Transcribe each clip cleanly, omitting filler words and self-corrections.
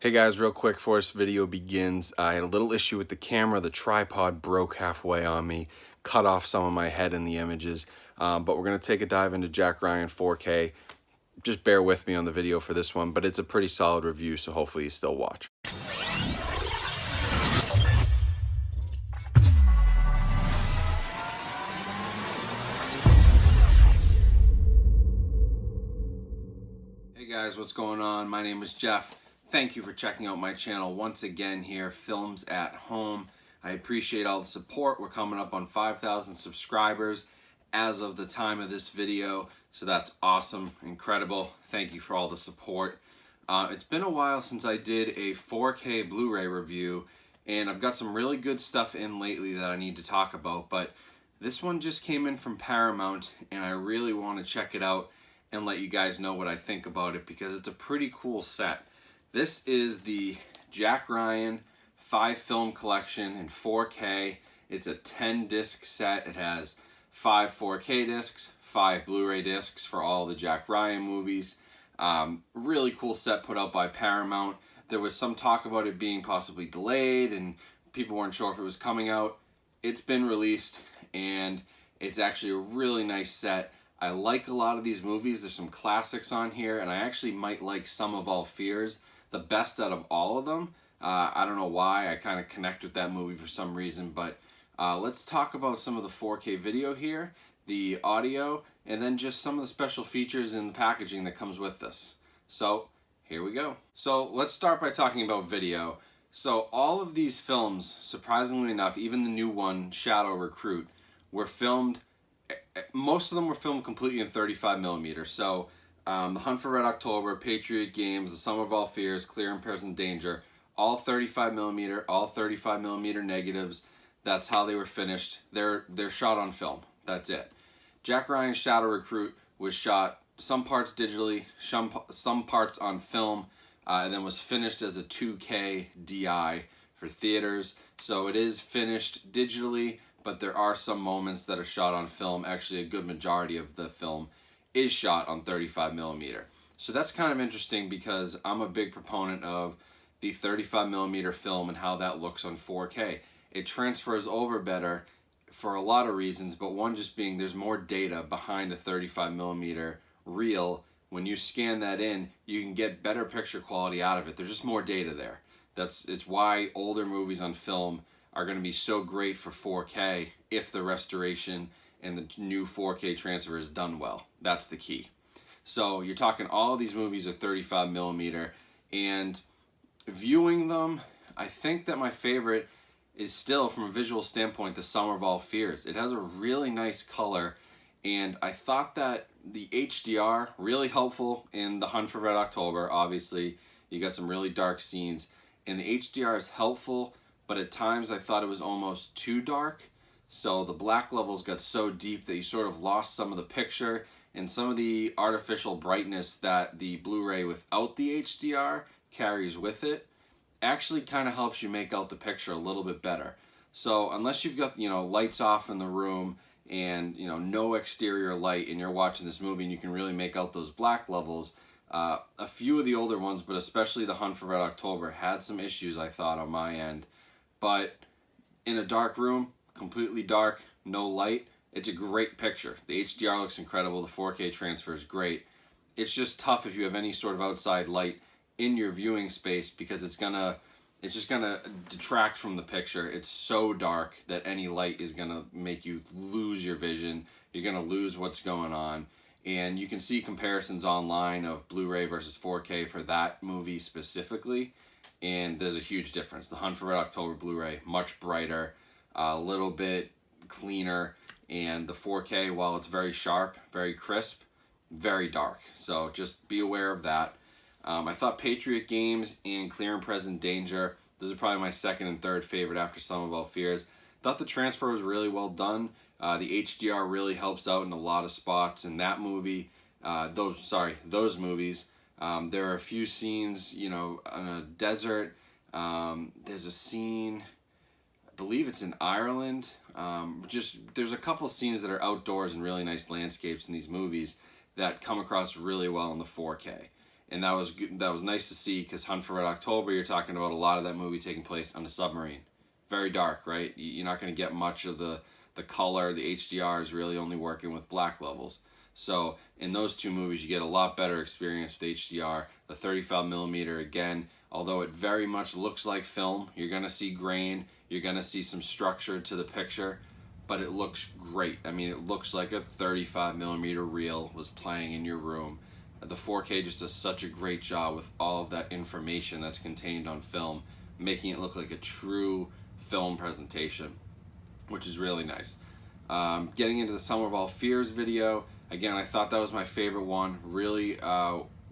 Hey guys, real quick before this video begins, I had a little issue with the camera. The tripod broke halfway on me, cut off some of my head in the images, but we're going to take a dive into Jack Ryan 4K. Just bear with me on the video for this one, but it's a pretty solid review, so hopefully you still watch. Hey guys, what's going on? My name is Jeff. Thank you for checking out my channel once again here, Films at Home. I appreciate all the support. We're coming up on 5,000 subscribers as of the time of this video, so that's awesome, incredible. Thank you for all the support. It's been a while since I did a 4K Blu-ray review, and I've got some really good stuff in lately that I need to talk about, but this one just came in from Paramount, and I really want to check it out and let you guys know what I think about it because it's a pretty cool set. This is the Jack Ryan 5-film collection in 4K. It's a 10-disc set. It has 5 4K discs, 5 Blu-ray discs for all the Jack Ryan movies. Really cool set put out by Paramount. There was some talk about it being possibly delayed and people weren't sure if it was coming out. It's been released and it's actually a really nice set. I like a lot of these movies. There's some classics on here, and I actually might like Sum of All Fears the best out of all of them. I don't know why. I kind of connect with that movie for some reason, but let's talk about some of the 4K video here, the audio, and then just some of the special features in the packaging that comes with this. So here we go. So let's start by talking about video. So all of these films, surprisingly enough, even the new one, Shadow Recruit, were filmed, most of them were filmed completely in 35mm. So The Hunt for Red October, Patriot Games, The Sum of All Fears, Clear and Present Danger, all 35mm, all 35mm negatives. That's how they were finished. They're shot on film. That's it. Jack Ryan's Shadow Recruit was shot some parts digitally, some parts on film, and then was finished as a 2K DI for theaters. So it is finished digitally, but there are some moments that are shot on film. Actually, a good majority of the film is shot on 35mm. So that's kind of interesting because I'm a big proponent of the 35mm film and how that looks on 4K. It transfers over better for a lot of reasons, but one just being there's more data behind a 35mm reel. When you scan that in, you can get better picture quality out of it. There's just more data there. It's why older movies on film are going to be so great for 4K if the restoration and the new 4K transfer is done well. That's the key. So you're talking all of these movies are 35mm, and viewing them, I think that my favorite is still, from a visual standpoint, The Sum of All Fears. It has a really nice color, and I thought that the HDR, really helpful in The Hunt for Red October. Obviously, you got some really dark scenes, and the HDR is helpful, but at times I thought it was almost too dark. So the black levels got so deep that you sort of lost some of the picture and some of the artificial brightness that the Blu-ray without the HDR carries with it actually kind of helps you make out the picture a little bit better. So unless you've got, lights off in the room and, no exterior light and you're watching this movie and you can really make out those black levels, a few of the older ones, but especially The Hunt for Red October, had some issues, I thought, on my end. But in a dark room, completely dark, no light, it's a great picture. The HDR looks incredible. The 4K transfer is great. It's just tough if you have any sort of outside light in your viewing space because it's just gonna detract from the picture. It's so dark that any light is gonna make you lose your vision. You're gonna lose what's going on. And you can see comparisons online of Blu-ray versus 4K for that movie specifically, and there's a huge difference. The Hunt for Red October Blu-ray, much brighter, a little bit cleaner, and the 4K, while it's very sharp, very crisp, very dark. So just be aware of that. I thought Patriot Games and Clear and Present Danger, those are probably my second and third favorite after Sum of All Fears. Thought the transfer was really well done. The HDR really helps out in a lot of spots in that movie. Those movies. There are a few scenes, in a desert. There's a scene, I believe it's in Ireland. There's a couple scenes that are outdoors and really nice landscapes in these movies that come across really well in the 4K. and that was good, that was nice to see, because Hunt for Red October, you're talking about a lot of that movie taking place on a submarine. Very dark, right? You're not going to get much of the color. The HDR is really only working with black levels. So in those two movies, you get a lot better experience with HDR. The 35mm, again, although it very much looks like film, you're going to see grain, you're going to see some structure to the picture, but it looks great. I mean, it looks like a 35mm reel was playing in your room. The 4K just does such a great job with all of that information that's contained on film, making it look like a true film presentation, which is really nice. Getting into the Summer of All Fears video, again, I thought that was my favorite one. Really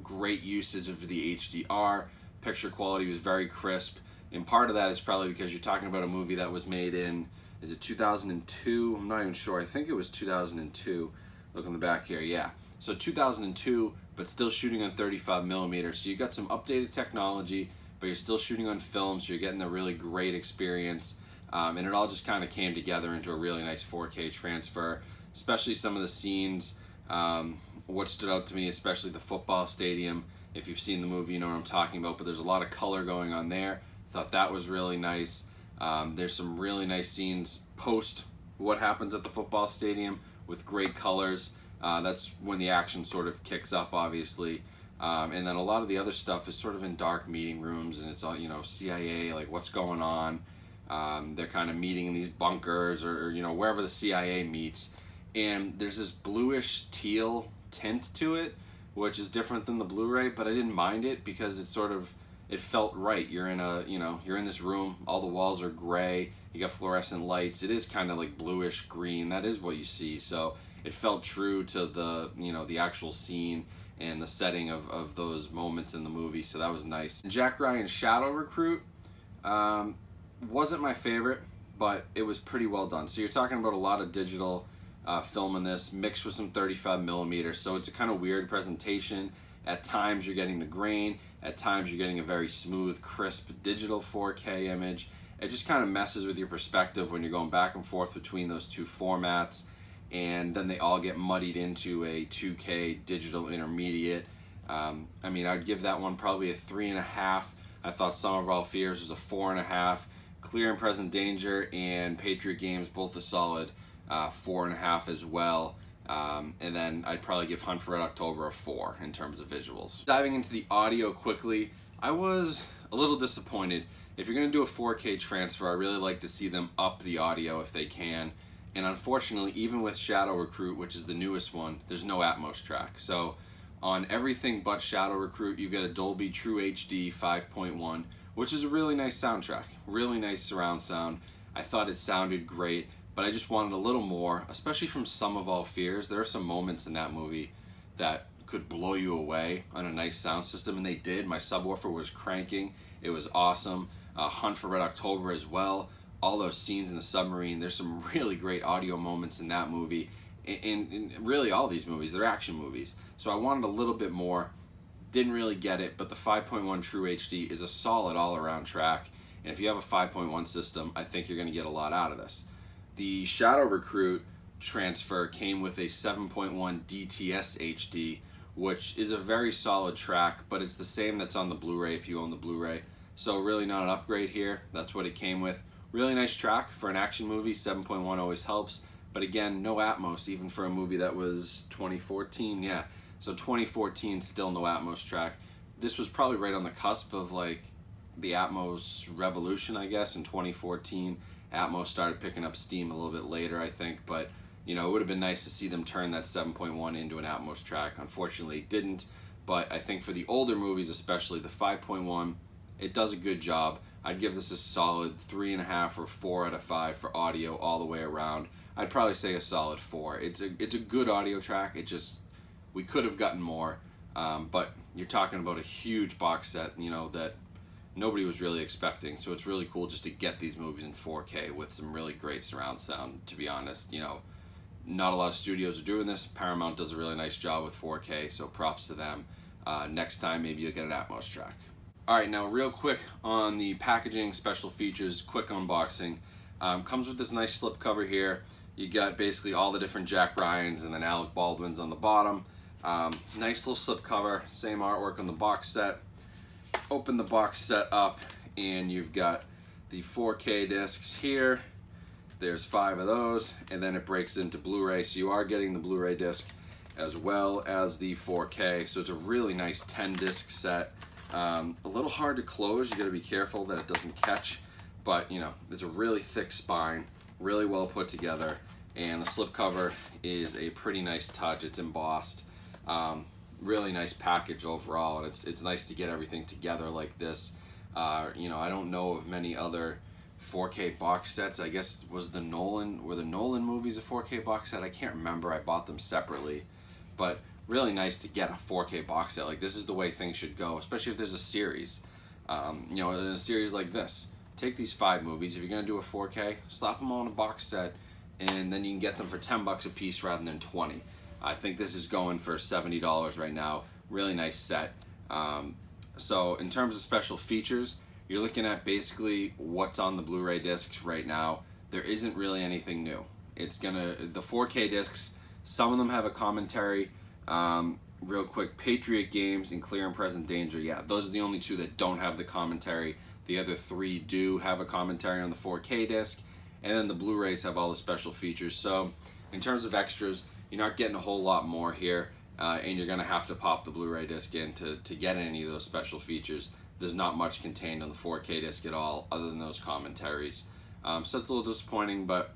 great usage of the HDR. Picture quality was very crisp, and part of that is probably because you're talking about a movie that was made in, is it 2002? I'm not even sure. I think it was 2002. Look on the back here, yeah. So 2002, but still shooting on 35mm. So you got some updated technology, but you're still shooting on film, so you're getting a really great experience. And it all just kind of came together into a really nice 4K transfer, especially some of the scenes. What stood out to me, especially the football stadium. If you've seen the movie, you know what I'm talking about, but there's a lot of color going on there. Thought that was really nice. There's some really nice scenes post what happens at the football stadium with great colors. That's when the action sort of kicks up, obviously. And then a lot of the other stuff is sort of in dark meeting rooms, and it's all, you know, CIA, like what's going on. They're kind of meeting in these bunkers, or you know, wherever the CIA meets. And there's this bluish teal tint to it, which is different than the Blu-ray, but I didn't mind it because it sort of, it felt right. You're in a, you know, you're in this room, all the walls are gray, you got fluorescent lights, it is kind of like bluish green, that is what you see. So it felt true to the, you know, the actual scene and the setting of those moments in the movie, so that was nice. Jack Ryan's Shadow Recruit wasn't my favorite, but it was pretty well done. So you're talking about a lot of digital film in this, mixed with some 35mm, so it's a kind of weird presentation. At times you're getting the grain, at times you're getting a very smooth, crisp digital 4K image. It just kind of messes with your perspective when you're going back and forth between those two formats, and then they all get muddied into a 2K digital intermediate. I mean, I'd give that one probably a 3.5. I thought Summer of All Fears was a 4.5. Clear and Present Danger and Patriot Games, both a solid 4.5 as well. And then I'd probably give Hunt for Red October a 4 in terms of visuals. Diving into the audio quickly, I was a little disappointed. If you're going to do a 4K transfer, I really like to see them up the audio if they can. And unfortunately, even with Shadow Recruit, which is the newest one, there's no Atmos track. So on everything but Shadow Recruit, you've got a Dolby TrueHD 5.1, which is a really nice soundtrack, really nice surround sound. I thought it sounded great, but I just wanted a little more, especially from Sum of All Fears. There are some moments in that movie that could blow you away on a nice sound system, and they did. My subwoofer was cranking. It was awesome. Hunt for Red October as well. All those scenes in the submarine, there's some really great audio moments in that movie. And really all these movies, they're action movies. So I wanted a little bit more. Didn't really get it, but the 5.1 True HD is a solid all-around track. And if you have a 5.1 system, I think you're going to get a lot out of this. The Shadow Recruit transfer came with a 7.1 DTS HD, which is a very solid track, but it's the same that's on the Blu-ray if you own the Blu-ray. So really not an upgrade here. That's what it came with. Really nice track for an action movie. 7.1 always helps. But again, no Atmos, even for a movie that was 2014. Yeah, so 2014, still no Atmos track. This was probably right on the cusp of like the Atmos revolution, I guess, in 2014. Atmos started picking up steam a little bit later, I think, but you know, it would have been nice to see them turn that 7.1 into an Atmos track. Unfortunately, it didn't, but I think for the older movies, especially the 5.1, it does a good job. I'd give this a solid 3.5 or 4 out of 5 for audio all the way around. I'd probably say a solid 4. It's a good audio track. It just, we could have gotten more, but you're talking about a huge box set, you know, that nobody was really expecting. So it's really cool just to get these movies in 4K with some really great surround sound. To be honest, you know, not a lot of studios are doing this. Paramount does a really nice job with 4K, so props to them. Next time, maybe you'll get an Atmos track. All right, now real quick on the packaging, special features, quick unboxing. Comes with this nice slip cover here. You got basically all the different Jack Ryans and then Alec Baldwin's on the bottom. Nice little slipcover, same artwork on the box set. Open the box set up and you've got the 4K discs here. There's 5 of those, and then it breaks into Blu-ray, so you are getting the Blu-ray disc as well as the 4K. So it's a really nice 10 disc set. A little hard to close, you gotta be careful that it doesn't catch, but you know, it's a really thick spine, really well put together, and the slipcover is a pretty nice touch. It's embossed. Really nice package overall, and it's nice to get everything together like this. You know, I don't know of many other 4K box sets. I guess were the Nolan movies a 4K box set? I can't remember. I bought them separately, but really nice to get a 4K box set. Like, this is the way things should go, especially if there's a series. You know, in a series like this, take these 5 movies. If you're gonna do a 4K, slap them all in a box set, and then you can get them for $10 a piece rather than 20. I think this is going for $70 right now. Really nice set. So in terms of special features, you're looking at basically what's on the Blu-ray discs right now. There isn't really anything new. The 4K discs, some of them have a commentary. Real quick, Patriot Games and Clear and Present Danger, yeah, those are the only 2 that don't have the commentary. The other 3 do have a commentary on the 4K disc, and then the Blu-rays have all the special features. So in terms of extras, you're not getting a whole lot more here, and you're gonna have to pop the Blu-ray disc in to get any of those special features. There's not much contained on the 4K disc at all, other than those commentaries. So it's a little disappointing, but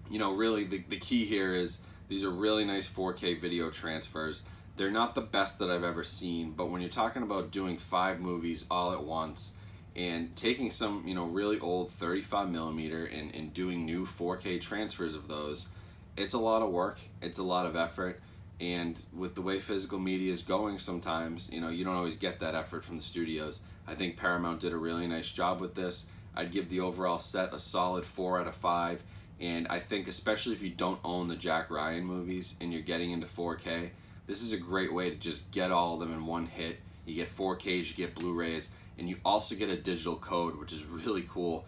you know, really the key here is these are really nice 4K video transfers. They're not the best that I've ever seen, but when you're talking about doing 5 movies all at once and taking some, you know, really old 35mm and doing new 4K transfers of those, it's a lot of work, it's a lot of effort. And with the way physical media is going sometimes, you know, you don't always get that effort from the studios. I think Paramount did a really nice job with this. I'd give the overall set a solid 4 out of 5. And I think especially if you don't own the Jack Ryan movies and you're getting into 4K, this is a great way to just get all of them in one hit. You get 4Ks, you get Blu-rays, and you also get a digital code, which is really cool.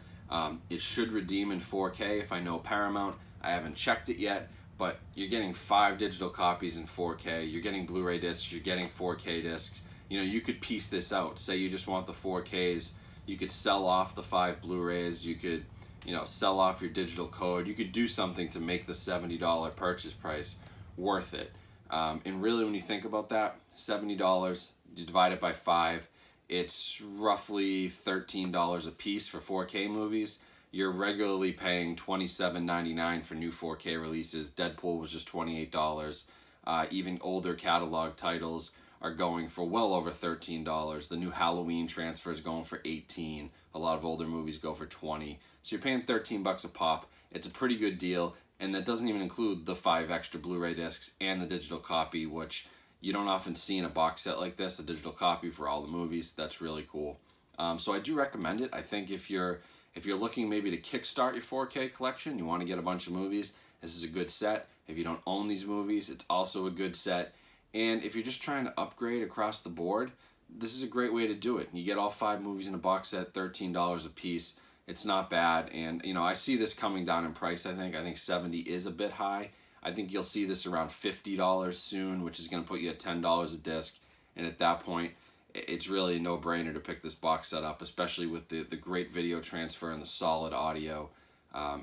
It should redeem in 4K if I know Paramount. I haven't checked it yet, but you're getting 5 digital copies in 4K. You're getting Blu-ray discs, you're getting 4K discs. You know, you could piece this out. Say you just want the 4Ks, you could sell off the 5 Blu-rays, you could, you know, sell off your digital code. You could do something to make the $70 purchase price worth it. And really, when you think about that, $70, you divide it by 5, it's roughly $13 a piece for 4K movies. You're regularly paying $27.99 for new 4K releases. Deadpool was just $28. Even older catalog titles are going for well over $13. The new Halloween transfer is going for $18. A lot of older movies go for $20. So you're paying $13 a pop. It's a pretty good deal, and that doesn't even include the 5 extra Blu-ray discs and the digital copy, which you don't often see in a box set like this, a digital copy for all the movies. That's really cool. So I do recommend it. I think if you're looking maybe to kickstart your 4K collection, you want to get a bunch of movies, this is a good set. If you don't own these movies, it's also a good set. And if you're just trying to upgrade across the board, this is a great way to do it. You get all 5 movies in a box set, $13 a piece. It's not bad, and you know, I see this coming down in price. I think 70 is a bit high. I think you'll see this around $50 soon, which is going to put you at $10 a disc. And at that point, it's really a no-brainer to pick this box set up, especially with the great video transfer and the solid audio.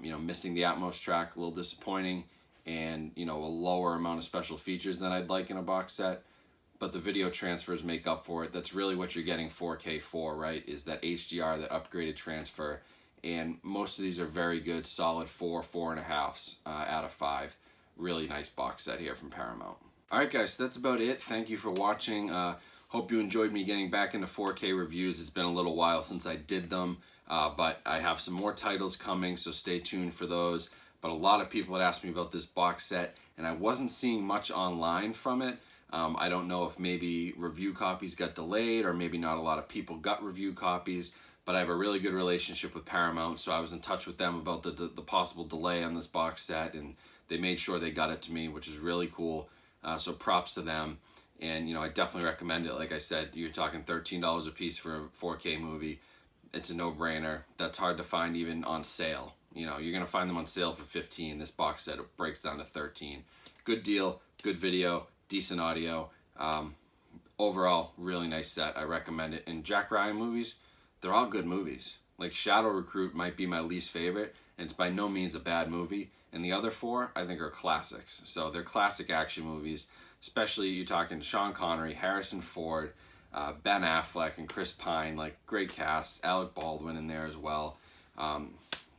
You know, missing the Atmos track, a little disappointing, and you know, a lower amount of special features than I'd like in a box set. But the video transfers make up for it. That's really what you're getting 4K for, right? Is that HDR, that upgraded transfer. And most of these are very good, solid 4.5 out of 5. Really nice box set here from Paramount. Alright guys, so that's about it. Thank you for watching. Hope you enjoyed me getting back into 4K reviews. It's been a little while since I did them, but I have some more titles coming, so stay tuned for those. But a lot of people had asked me about this box set, and I wasn't seeing much online from it. I don't know if maybe review copies got delayed, or maybe not a lot of people got review copies, but I have a really good relationship with Paramount, so I was in touch with them about the possible delay on this box set, and they made sure they got it to me, which is really cool. So props to them. And you know, I definitely recommend it. Like I said, you're talking $13 a piece for a 4K movie. It's a no-brainer. That's hard to find even on sale. You know, you're gonna find them on sale for $15. This box set breaks down to $13. Good deal, good video, decent audio. Overall, really nice set. I recommend it. And Jack Ryan movies, they're all good movies. Like Shadow Recruit might be my least favorite, and it's by no means a bad movie. And the other four, I think, are classics. So they're classic action movies, especially you're talking to Sean Connery, Harrison Ford, Ben Affleck, and Chris Pine. Like, great cast. Alec Baldwin in there as well.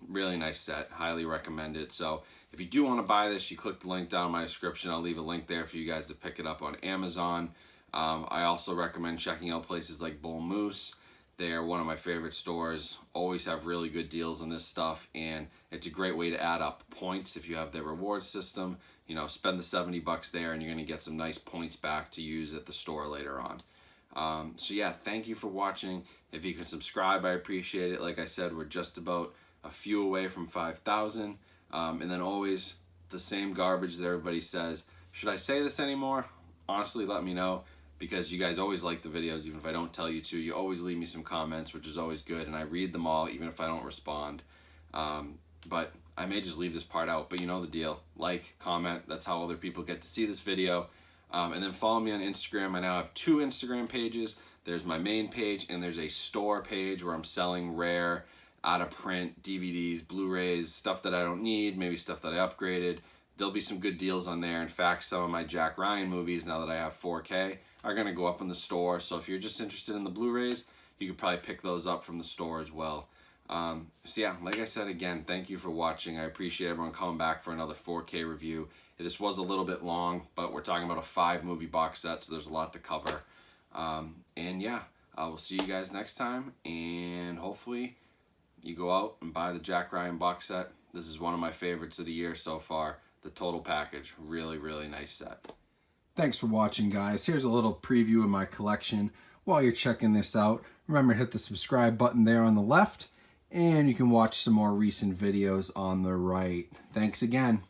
Really nice set. Highly recommend it. So if you do want to buy this, you click the link down in my description. I'll leave a link there for you guys to pick it up on Amazon. I also recommend checking out places like Bull Moose. They're one of my favorite stores. Always have really good deals on this stuff, and it's a great way to add up points if you have their reward system. You know, spend the $70 there and you're going to get some nice points back to use at the store later on. So yeah, thank you for watching. If you can subscribe, I appreciate it. Like I said, we're just about a few away from 5,000. And then always the same garbage that everybody says. Should I say this anymore? Honestly, let me know, because you guys always like the videos, even if I don't tell you to. You always leave me some comments, which is always good, and I read them all, even if I don't respond. But I may just leave this part out, but you know the deal. Like, comment, that's how other people get to see this video. And then follow me on Instagram. I now have 2 Instagram pages. There's my main page, and there's a store page where I'm selling rare, out-of-print DVDs, Blu-rays, stuff that I don't need, maybe stuff that I upgraded. There'll be some good deals on there. In fact, some of my Jack Ryan movies, now that I have 4K, are going to go up in the store. So if you're just interested in the Blu-rays, you could probably pick those up from the store as well. So yeah, like I said again, thank you for watching. I appreciate everyone coming back for another 4K review. This was a little bit long, but we're talking about a 5-movie box set, so there's a lot to cover. And yeah, I will see you guys next time, and hopefully you go out and buy the Jack Ryan box set. This is one of my favorites of the year so far. The total package, really, really nice set. Thanks for watching, guys. Here's a little preview of my collection. While you're checking this out, remember to hit the subscribe button there on the left, and you can watch some more recent videos on the right. Thanks again.